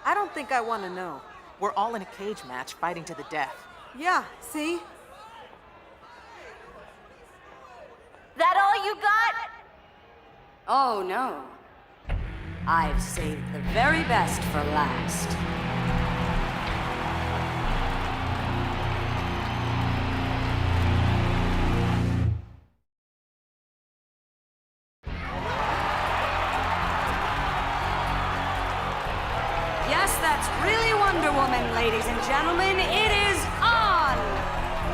I don't think I want to know. We're all in a cage match, fighting to the death. Yeah, see? That all you got? Oh, no. I've saved the very best for last. Yes, that's really Wonder Woman, ladies and gentlemen. It is on!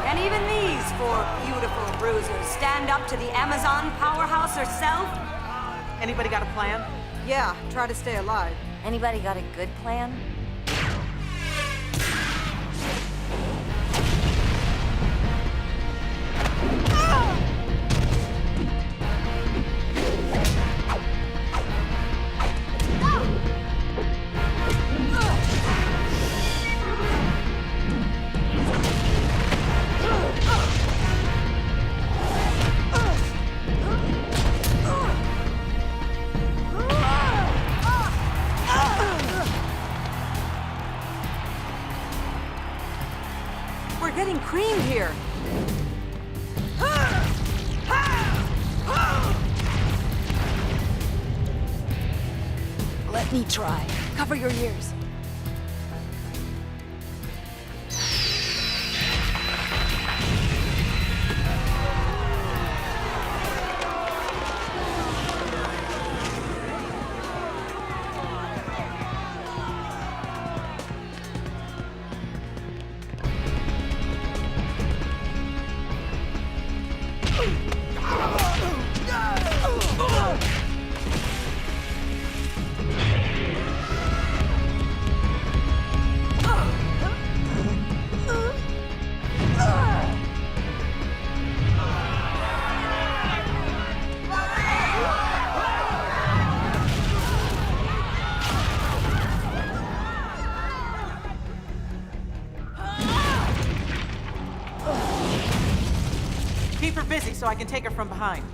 And even these four beautiful bruisers stand up to the Amazon powerhouse herself. Anybody got a plan? Yeah, try to stay alive. Anybody got a good plan? We're getting creamed here. Let me try. Cover your ears. Keep her busy so I can take her from behind.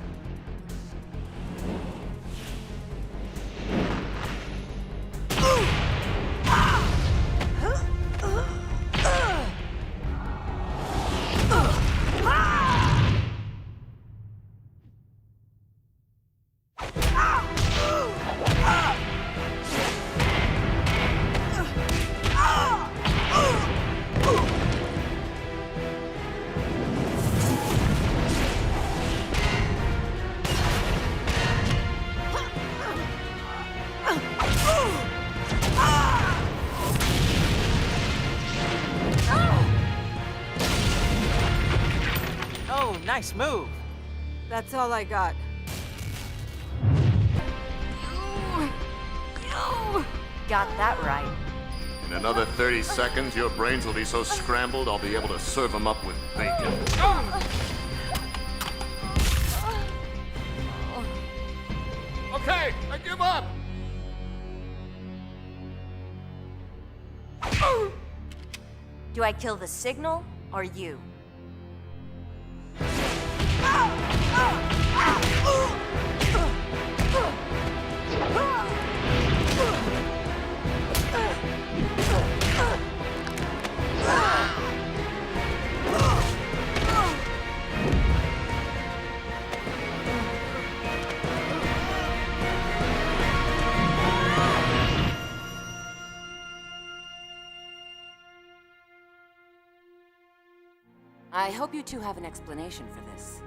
Oh, nice move. That's all I got. Got that right. In another 30 seconds, your brains will be so scrambled, I'll be able to serve them up with bacon. Okay, I give up! Do I kill the signal or you? I hope you two have an explanation for this.